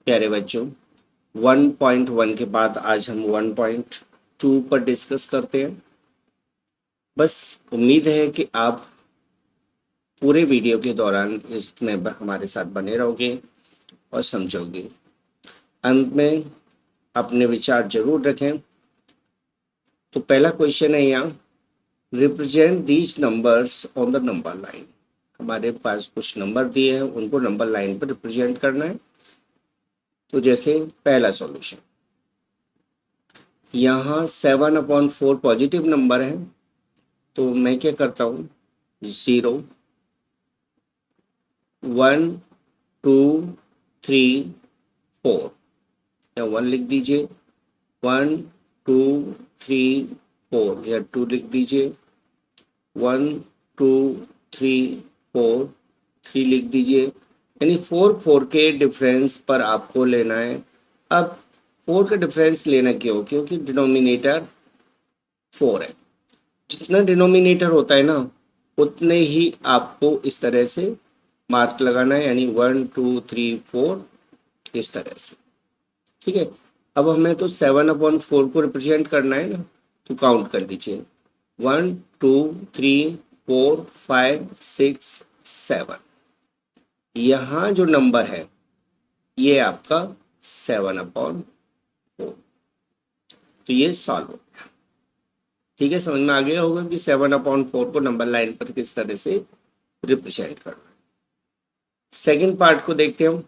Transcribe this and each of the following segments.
प्यारे बच्चों, 1.1 के बाद आज हम 1.2 पर डिस्कस करते हैं। बस उम्मीद है कि आप पूरे वीडियो के दौरान इसमें हमारे साथ बने रहोगे और समझोगे। अंत में अपने विचार जरूर रखें। तो पहला क्वेश्चन है यहाँ, represent these numbers on the number line. हमारे पास कुछ नंबर दिए हैं, उनको नंबर लाइन पर रिप्रेजेंट करना है। तो जैसे पहला सॉल्यूशन, यहाँ 7/4 पॉजिटिव नंबर है, तो मैं क्या करता हूँ, 0 1 2 3 4 या 1 लिख दीजिए, 1 2 3 4 या 2 लिख दीजिए, 1 2 3 4 3 लिख दीजिए। यानी 4 के डिफरेंस पर आपको लेना है। अब 4 का डिफरेंस लेना क्यों? क्योंकि डिनोमिनेटर 4 है। जितना डिनोमिनेटर होता है ना, उतने ही आपको इस तरह से मार्क लगाना है, यानी 1 2 3 4 इस तरह से। ठीक है। अब हमें तो 7/4 को रिप्रेजेंट करना है ना, तो काउंट कर लीजिए, 1 2 3 4 5 6 7। यहाँ जो नंबर है ये आपका 7/4। तो ये सॉल्व हो गया। ठीक है, समझ में आ गया होगा कि 7/4 को नंबर लाइन पर किस तरह से रिप्रेजेंट करना है। सेकेंड पार्ट को देखते हैं हम।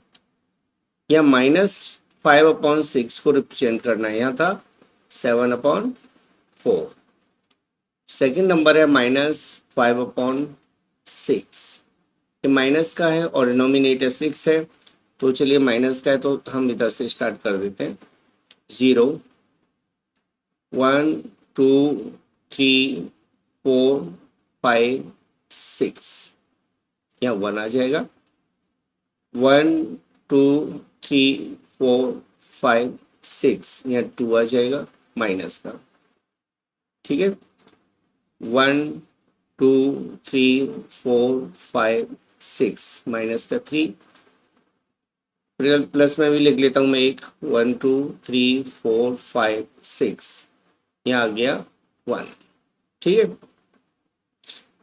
यहाँ -5/6 को रिप्रेजेंट करना है, यहाँ था 7/4। सेकेंड नंबर है -5/6। ये माइनस का है और डिनोमिनेटर 6 है, तो चलिए माइनस का है तो हम इधर से स्टार्ट कर देते हैं। 0 1 2 3 4 5 6, यहाँ 1 आ जाएगा। 1 2 3 4 5 6, यहाँ 2 आ जाएगा माइनस का। ठीक है, 1 2 3 4 5 6 माइनस का 3, प्लस में भी लिख लेता हूँ मैं एक, 1 2 3 4 5 6, यहाँ आ गया 1। ठीक है।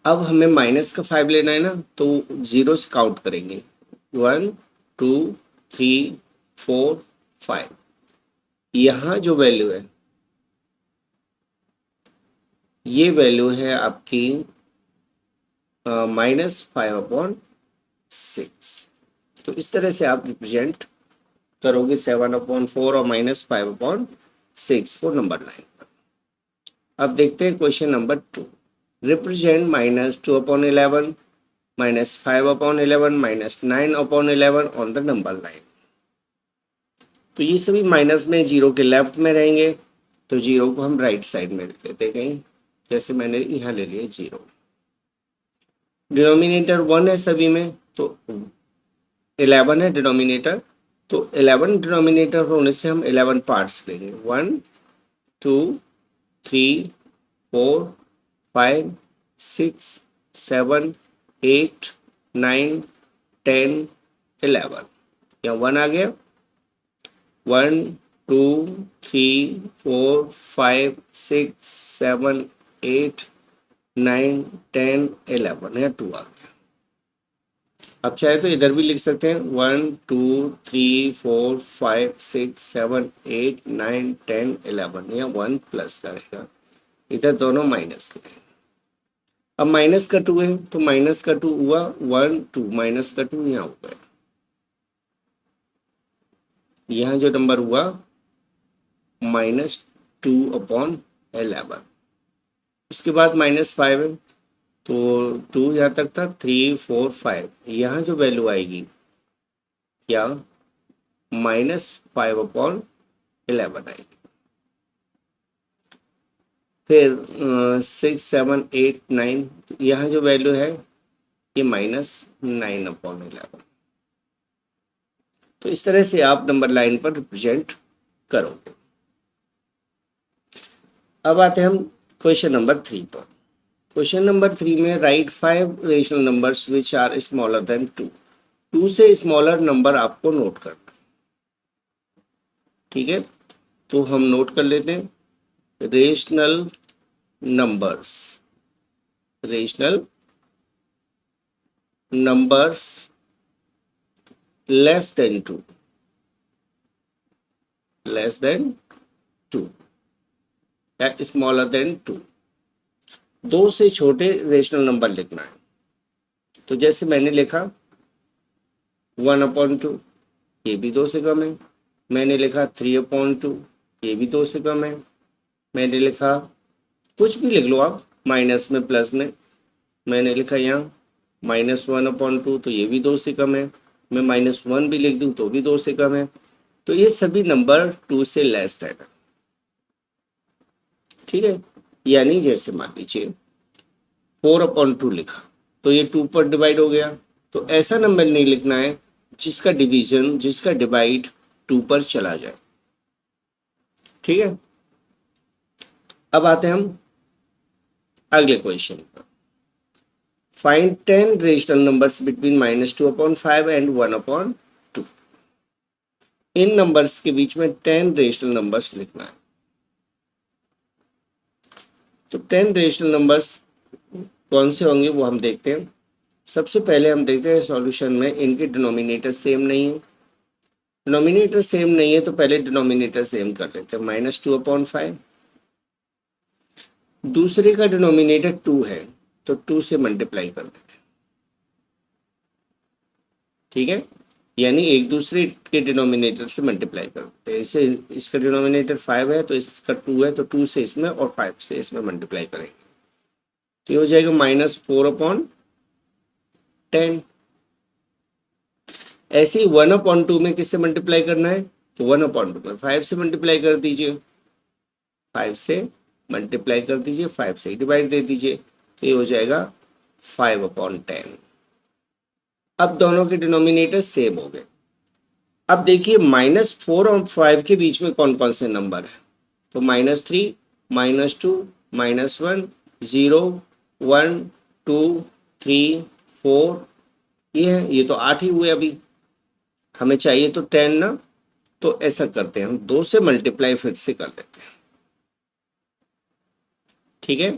अब हमें माइनस का 5 लेना है ना, तो 0 से काउंट करेंगे, 1 2 3 4 5। यहाँ जो वैल्यू है ये वैल्यू है आपकी -5/6। तो इस तरह से आप रिप्रेजेंट करोगे 7/4 और -5/6 को नंबर लाइन पर। अब देखते हैं question number 2। Represent -2/11 -5/11 -9/11 on the number line. तो ये सभी माइनस में 0 के लेफ्ट में रहेंगे, तो 0 को हम राइट साइड में लिख लेते हैं कहीं, जैसे मैंने यहाँ ले लिया 0। डिनोमिनेटर 1 है सभी में, तो 11 है डिनोमिनेटर, तो 11 डिनोमिनेटर होने से हम 11 पार्ट्स लेंगे, 1 2 3 4 5 6 7 8 9 10 11, या 1 आ गया। 1 2 3 4 5 6 7 8 9 10 11, या 2 आ गया। अब चाहे तो इधर भी लिख सकते हैं, 1 2 3 4 5 6 7 8 9 10 11, या 1 प्लस का रहेगा। इधर दोनों माइनस के हैं। अब माइनस का 2 है, तो माइनस का 2 हुआ 1 2, माइनस का 2 यहाँ हो गया। यहाँ जो नंबर हुआ -2/11। उसके बाद -5 है, तो 2 यहाँ तक था, 3 4 5, यहाँ जो वैल्यू आएगी क्या, -5/11 आएगी। फिर 6 7 8 9, यहाँ जो वैल्यू है ये -9/11। तो इस तरह से आप नंबर लाइन पर रिप्रेजेंट करोगे। अब आते हैं हम क्वेश्चन नंबर 3 पर। क्वेश्चन नंबर 3 में write 5 rational numbers which are smaller than 2। 2 से स्मॉलर नंबर आपको नोट करना है। ठीक है, तो हम नोट कर लेते हैं rational numbers, rational numbers less than two, less than two या स्मॉलर देन टू, दो से छोटे रेशनल नंबर लिखना है। तो जैसे मैंने लिखा 1/2, ये भी दो से कम है। मैंने लिखा 3/2, ये भी दो से कम है। मैंने लिखा कुछ भी लिख लो आप, माइनस में प्लस में। मैंने लिखा यहाँ -1/2, तो ये भी दो से कम है। मैं -1 भी लिख दूँ तो भी दो से कम है। तो ये सभी नंबर टू से लेस देन है। ठीक है, यानी जैसे मान लीजिए 4/2 लिखा तो ये 2 पर डिवाइड हो गया। तो ऐसा नंबर नहीं लिखना है जिसका डिवीजन, जिसका डिवाइड 2 पर चला जाए। ठीक है, अब आते हैं हम अगले क्वेश्चन पर। Find 10 rational numbers between -2/5 and 1/2। In numbers के बीच में 10 रेशनल नंबर्स लिखना है। तो 10 रेशनल नंबर्स कौन से होंगे वो हम देखते हैं। सबसे पहले हम देखते हैं सॉल्यूशन में इनके डिनोमिनेटर सेम नहीं है। डिनोमिनेटर सेम नहीं है तो पहले डिनोमिनेटर सेम कर लेते हैं, -2/5। दूसरे का डिनोमिनेटर 2 है तो 2 से मल्टीप्लाई कर देते हैं। ठीक है, यानी एक दूसरे के डिनोमिनेटर से मल्टीप्लाई कर देते हैं। इसे इसका डिनोमिनेटर 5 है तो इसका 2 है, तो 2 से इसमें और 5 से इसमें मल्टीप्लाई करेंगे तो ये हो जाएगा -4/10। ऐसे ही 1/2 में किससे मल्टीप्लाई करना है, तो 1/2 में 5 से मल्टीप्लाई कर दीजिए, 5 से मल्टीप्लाई कर दीजिए, 5 से डिवाइड दे दीजिए, तो ये हो जाएगा 5/10। अब दोनों के डिनोमिनेटर सेम हो गए। अब देखिए -4 और 5 के बीच में कौन कौन से नंबर है, तो -3, -2, -1, 0, 1, 2, 3, 4, ये है। ये तो 8 ही हुए अभी, हमें चाहिए तो 10 ना। तो ऐसा करते हैं, हम 2 से मल्टीप्लाई फिर से कर लेते हैं। ठीक है,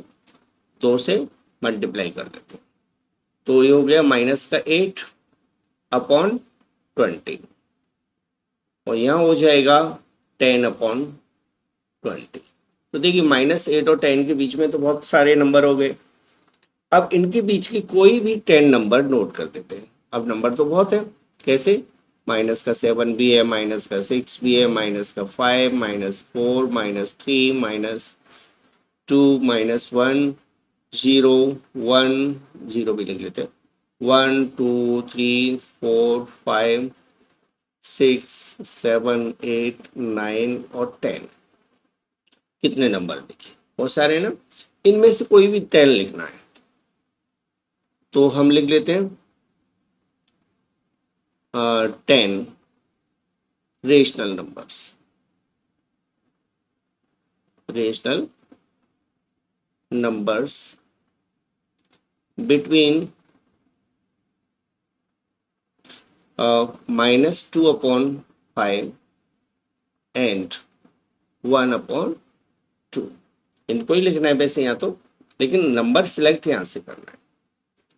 2 से मल्टीप्लाई कर लेते हैं तो ये हो गया -8/20 और यहाँ हो जाएगा 10/20। तो देखिए -8 और 10 के बीच में तो बहुत सारे नंबर हो गए। अब इनके बीच की कोई भी 10 नंबर नोट कर देते हैं। अब नंबर तो बहुत है, कैसे, -7 भी है, -6 भी है, -5, -4, -3, -2, -1, 0, 1, 0 भी लिख लेते हैं, 1, 2, 3, 4, 5, 6, 7, 8, 9 और 10। कितने नंबर देखिए, बहुत सारे हैं ना। इनमें से कोई भी 10 लिखना है तो हम लिख लेते हैं 10 rational numbers, rational numbers between -2/5 and 1/2। इनको ही लिखना है वैसे यहाँ तो, लेकिन नंबर सिलेक्ट यहाँ से करना है।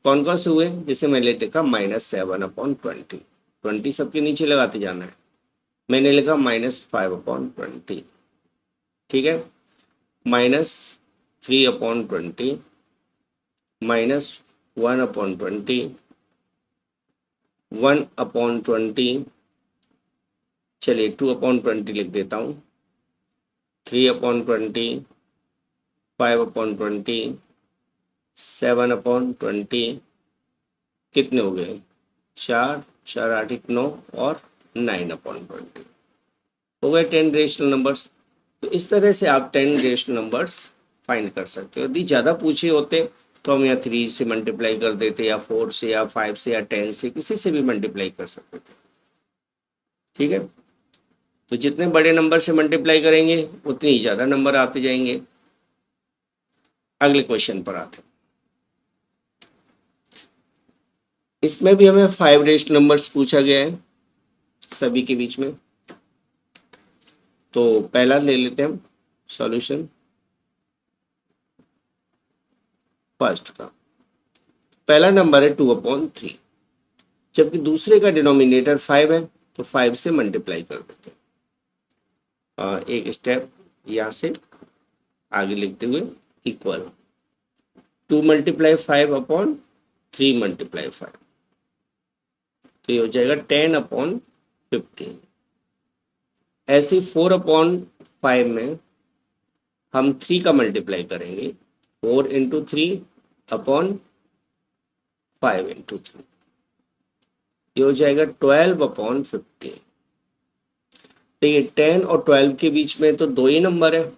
कौन कौन से हुए, जैसे मैंने लिखा -7/20, 20 सबके नीचे लगाते जाना है। मैंने लिखा -5/20, ठीक है, -3/20, -1/20, 1/20, चलिए 2/20 लिख देता हूँ, 3/20, 5/20, 7/20, कितने हो गए, 4, 4 8 1 9 और 9/20 हो गए 10 रेशनल नंबर्स। तो इस तरह से आप 10 रेशनल नंबर्स फाइंड कर सकते हो। यदि ज़्यादा पूछे होते तो हम यहाँ 3 से मल्टीप्लाई कर देते, या 4 से, या 5 से, या 10 से, किसी से भी मल्टीप्लाई कर सकते थे। ठीक है, तो जितने बड़े नंबर से मल्टीप्लाई करेंगे उतने ही ज़्यादा नंबर आते जाएंगे। अगले क्वेश्चन पर आते हैं। इसमें भी हमें 5 रेशनल नंबर्स पूछा गया है सभी के बीच में। तो पहला ले लेते हैं हम सॉल्यूशन फर्स्ट का। पहला नंबर है 2/3, जबकि दूसरे का डिनोमिनेटर 5 है तो 5 से मल्टीप्लाई कर देते हैं। एक स्टेप यहाँ से आगे लिखते हुए इक्वल 2 × 5/3 × 5, तो ये हो जाएगा 10/15। ऐसे 4/5 में हम 3 का मल्टीप्लाई करेंगे, 4 × 3/5 × 3, ये हो जाएगा 12/15। तो ये 10 और 12 के बीच में तो दो ही नंबर है,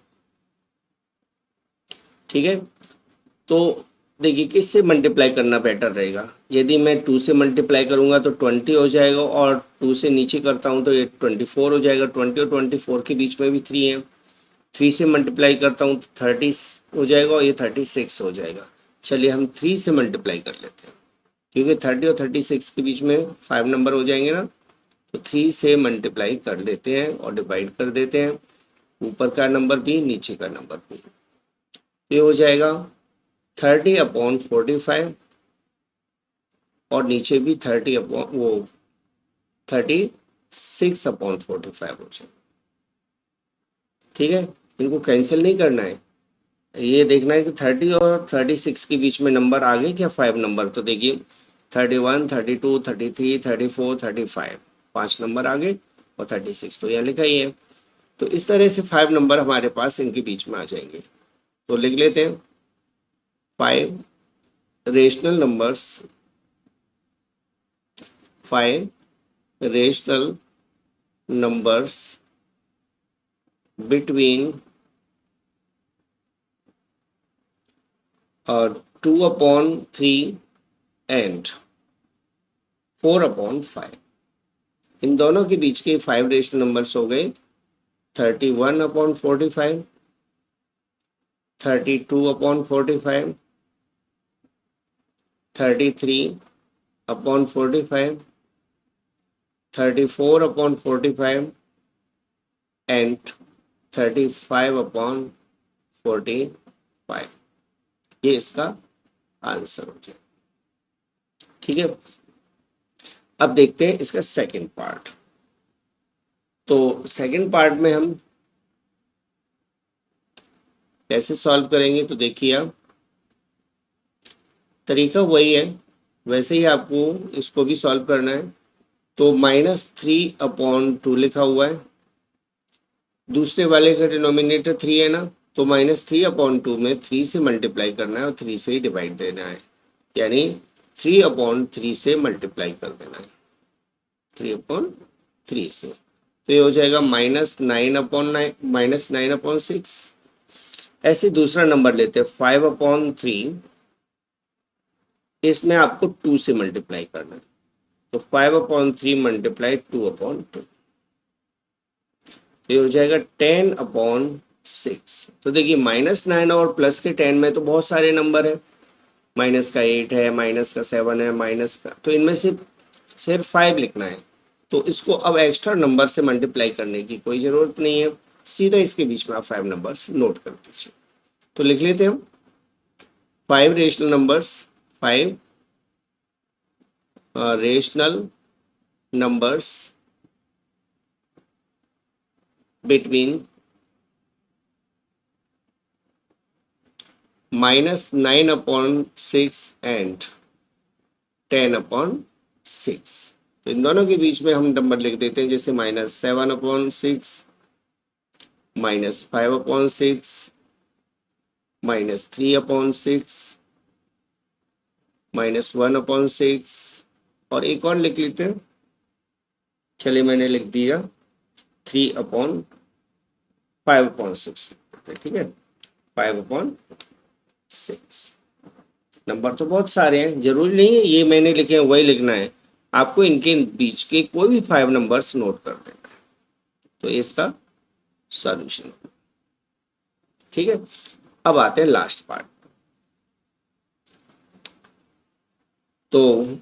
ठीक है। तो देखिए किससे मल्टीप्लाई करना बेटर रहेगा। यदि मैं 2 से मल्टीप्लाई करूंगा तो 20 हो जाएगा, और 2 से नीचे करता हूं तो ये 24 हो जाएगा। 20 और 24 के बीच में भी 3 है। 3 से मल्टीप्लाई करता हूं तो 30 हो जाएगा, और ये 36 हो जाएगा। चलिए हम 3 से मल्टीप्लाई कर लेते हैं, क्योंकि 30 और 36 के बीच में 5 नंबर हो जाएंगे ना, तो 3 से मल्टीप्लाई कर लेते हैं और डिवाइड कर देते हैं, ऊपर का नंबर भी नीचे का नंबर भी। ये हो जाएगा 30/45, और नीचे भी 36/45 हो जाए, ठीक है। इनको कैंसिल नहीं करना है, ये देखना है कि 30 और 36 के बीच में नंबर आ गए क्या 5 नंबर। तो देखिए 31, 32, 33, 34, 35, 5 नंबर आ गए, और 36 तो यहाँ लिखा ही है। तो इस तरह से 5 नंबर हमारे पास इनके बीच में आ जाएंगे। तो लिख लेते हैं 5 rational numbers, 5 rational numbers between 2/3 and 4/5। इन दोनों के बीच के 5 रेशनल नंबर्स हो गए 31/45, 32/45, 33/45, 34/45 एंड 35/45। ये इसका आंसर हो जाए, ठीक है। अब देखते हैं इसका सेकंड पार्ट। तो सेकंड पार्ट में हम कैसे सॉल्व करेंगे, तो देखिए आप तरीका वही है, वैसे ही आपको इसको भी सॉल्व करना है। तो -3/2 लिखा हुआ है, दूसरे वाले का डिनोमिनेटर 3 है ना, तो -3/2 में 3 से मल्टीप्लाई करना है और 3 से ही डिवाइड देना है, यानी 3/3 से मल्टीप्लाई कर देना है, 3/3 से। तो ये हो जाएगा -9/6। ऐसे दूसरा नंबर लेते हैं 5/3, इसमें आपको 2 से मल्टीप्लाई करना है, तो 5/3 मल्टीप्लाई 2/2, ये हो जाएगा 10/6। तो देखिए -9 और प्लस के 10 में तो बहुत सारे नंबर है, माइनस का 8 है, माइनस का 7 है, माइनस का, तो इनमें से सिर्फ 5 लिखना है। तो इसको अब एक्स्ट्रा नंबर से मल्टीप्लाई करने की कोई ज़रूरत नहीं है, सीधा इसके बीच में आप 5 नंबर्स नोट कर दीजिए। तो लिख लेते हैं हम 5 rational numbers, 5 rational numbers between -9/6 and 10/6। तो इन दोनों के बीच में हम नंबर लिख देते हैं, जैसे -7/6, -5/6, -3/6, -1/6, और एक और लिख लेते हैं। चलिए मैंने लिख दिया 3/5/6, ठीक है, 5/6। नंबर तो बहुत सारे हैं, जरूरी नहीं है ये मैंने लिखे हैं वही लिखना है, आपको इनके बीच के कोई भी 5 नंबर्स नोट कर देना है। तो इसका सॉल्यूशन, ठीक है। अब आते हैं लास्ट पार्ट। तो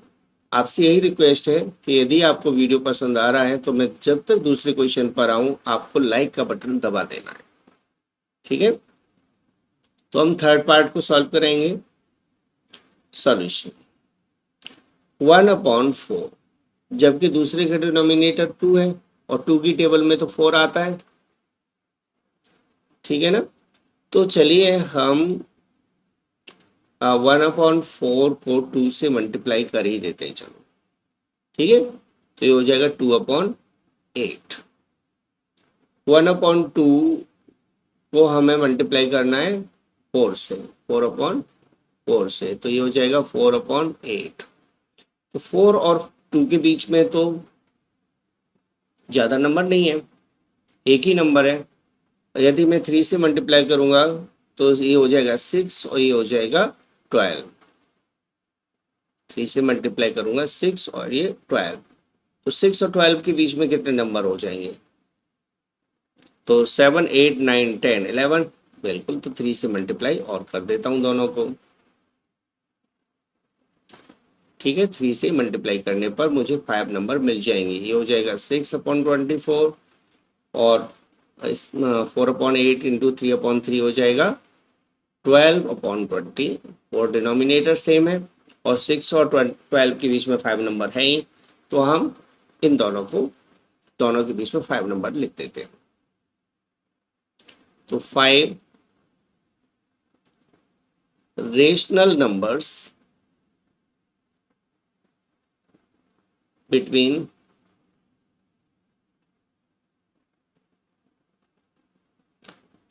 आपसे यही रिक्वेस्ट है कि यदि आपको वीडियो पसंद आ रहा है तो मैं जब तक दूसरे क्वेश्चन पर आऊं आपको लाइक का बटन दबा देना है, ठीक है। तो हम थर्ड पार्ट को सॉल्व करेंगे। सॉल्यूशन 1/4, जबकि दूसरे का डिनोमिनेटर 2 है और 2 की टेबल में तो 4 आता है, ठीक है ना। तो चलिए हम 1/4 को 2 से मल्टीप्लाई कर ही देते हैं, चलो ठीक है। तो ये हो जाएगा 2/8। 1/2 को हमें मल्टीप्लाई करना है 4 से, 4/4 से, तो ये हो जाएगा 4/8। तो 4 और 2 के बीच में तो ज़्यादा नंबर नहीं है, एक ही नंबर है। यदि मैं 3 से मल्टीप्लाई करूंगा तो ये हो जाएगा 6 और ये हो जाएगा 12। 3 से मल्टीप्लाई करूंगा 6 और ये 12, तो 6 और 12 के बीच में कितने नंबर हो जाएंगे? तो 7 8 9 10 11, बिल्कुल। तो 3 से मल्टीप्लाई और कर देता हूं दोनों को, ठीक है। 3 से मल्टीप्लाई करने पर मुझे 5 नंबर मिल जाएंगे। ये हो जाएगा 6/24 और 4/8 इंटू 3/3 हो जाएगा 12/20। और डिनोमिनेटर सेम है और 6 और 12 के बीच में 5 नंबर है ही, तो हम इन दोनों के बीच में 5 नंबर लिख देते हैं। तो 5 रेशनल नंबर्स बिटवीन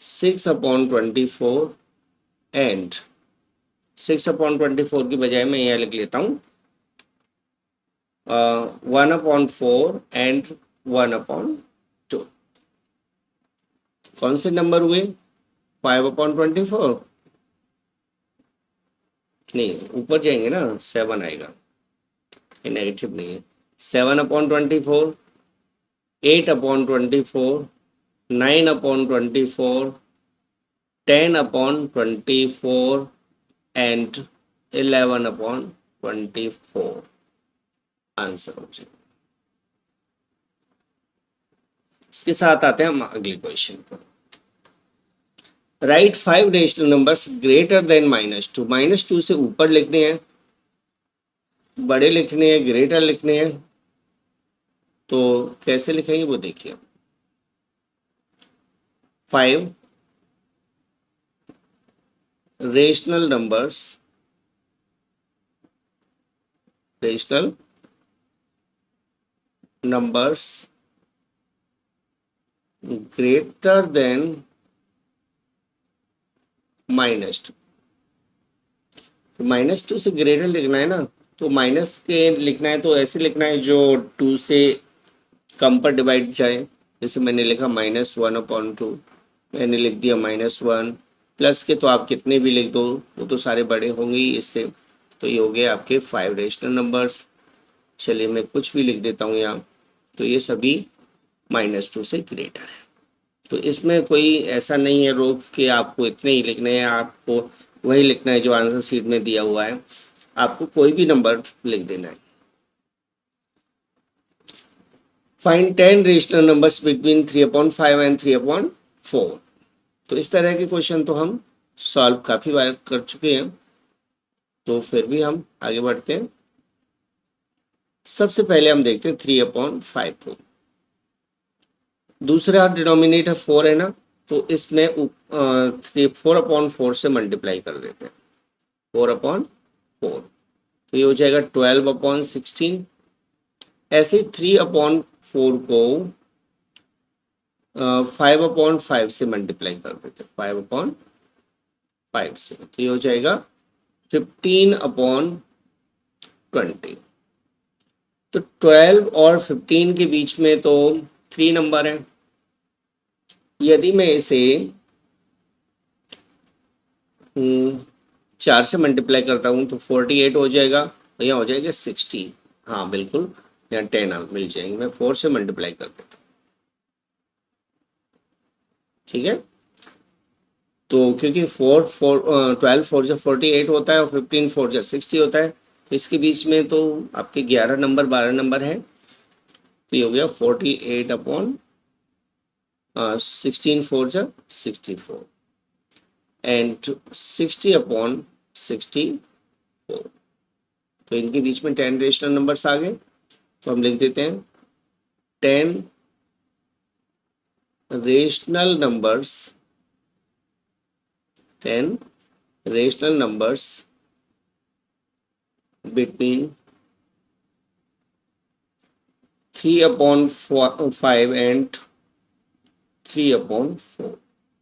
6/24 एंड 6/24 की बजाय मैं यह लिख लेता हूँ 1/4 एंड 1/2। कौन से नंबर हुए? 5/24 नहीं, ऊपर जाएंगे ना, 7 आएगा, ये नेगेटिव नहीं है। 7/24, 8/24, 9/24, 10/24 एंड 11/24 आंसर हो जाएगा। इसके साथ आते हैं हम अगले क्वेश्चन पर। Right 5 rational numbers greater than -2। -2 से ऊपर लिखने हैं, बड़े लिखने हैं, ग्रेटर लिखने हैं, तो कैसे लिखेंगे वो देखिए। 5 रेशनल नंबर्स ग्रेटर देन -2। तो -2 से ग्रेटर लिखना है ना, तो माइनस के लिखना है तो ऐसे लिखना है जो 2 से कम पर डिवाइड जाए। जैसे मैंने लिखा -1/2, मैंने लिख दिया -1। प्लस के तो आप कितने भी लिख दो वो तो सारे बड़े होंगे ही इससे। तो ये हो गए आपके 5 रेशनल नंबर्स। चलिए मैं कुछ भी लिख देता हूँ यहाँ, तो ये सभी -2 से ग्रेटर है। तो इसमें कोई ऐसा नहीं है रोक कि आपको इतने ही लिखने हैं, आपको वही लिखना है जो आंसर शीट में दिया हुआ है, आपको कोई भी नंबर लिख देना है। Find 10 rational numbers between 3/5 and 3/4। तो इस तरह के क्वेश्चन तो हम सॉल्व काफ़ी बार कर चुके हैं, तो फिर भी हम आगे बढ़ते हैं। सबसे पहले हम देखते हैं 3/5 को। दूसरा डिनोमिनेटर 4 है ना, तो इसमें 4/4 से मल्टीप्लाई कर देते हैं। 4/4, तो ये हो जाएगा 12/16। ऐसे 3/4 को 5/5 से मल्टीप्लाई कर देते हैं, 5/5 से, तो ये हो जाएगा 15/20। तो 12 और 15 के बीच में तो 3 नंबर है। यदि मैं इसे 4 से मल्टीप्लाई करता हूँ तो 48 हो जाएगा, और यहाँ हो जाएगा 60। हाँ बिल्कुल, यहाँ 10 मिल जाएंगे। मैं 4 से मल्टीप्लाई कर देता हूँ, ठीक है। तो क्योंकि 12 4 से 48 होता है और 15 4 से 60 होता है, तो इसके बीच में तो आपके 11 नंबर 12 नंबर है, तो ये हो गया 48 अपॉन 16 4 जा 64 एंड 60 अपॉन 64। तो इनके बीच में 10 रेशनल नंबर्स आ गए, तो हम लिख देते हैं 10 rational numbers, 10 rational numbers between 3 upon 5 and 3 upon 4।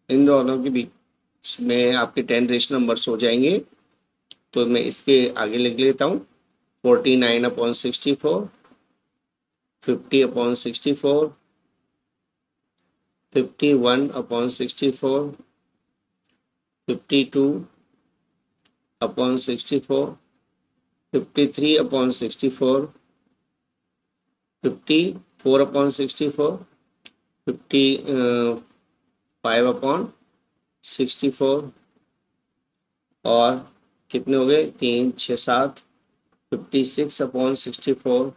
इन दोनों के बीच में आपके 10 रेशनल नंबर्स हो जाएंगे। तो मैं इसके आगे लिख लेता हूँ 49 upon 64, 50 upon 64, 51 upon 64, 52 upon 64, 53 upon 64, 54 upon 64, 55 upon 64 और कितने हो गए 3 6 7, 56 अपॉन 64,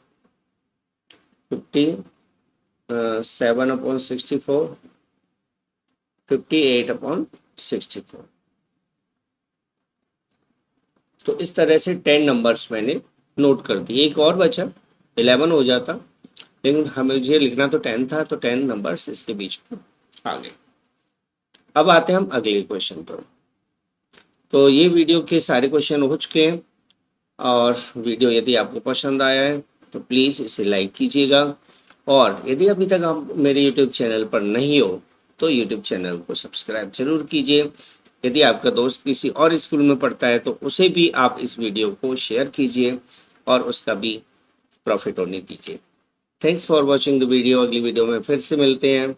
57 अपॉन 64, 58 अपॉन 64। तो इस तरह से 10 नंबर्स मैंने नोट कर दिए। एक और बचा 11 हो जाता, लेकिन हमें मुझे लिखना तो 10 था, तो 10 नंबर्स इसके बीच में आ गए। अब आते हैं हम अगले क्वेश्चन पर। तो ये वीडियो के सारे क्वेश्चन हो चुके हैं, और वीडियो यदि आपको पसंद आया है तो प्लीज़ इसे लाइक कीजिएगा, और यदि अभी तक आप मेरे यूट्यूब चैनल पर नहीं हो तो यूट्यूब चैनल को सब्सक्राइब जरूर कीजिए। यदि आपका दोस्त किसी और स्कूल में पढ़ता है तो उसे भी आप इस वीडियो को शेयर कीजिए और उसका भी प्रॉफिट होने दीजिए। Thanks for watching the video. अगली वीडियो में फिर से मिलते हैं।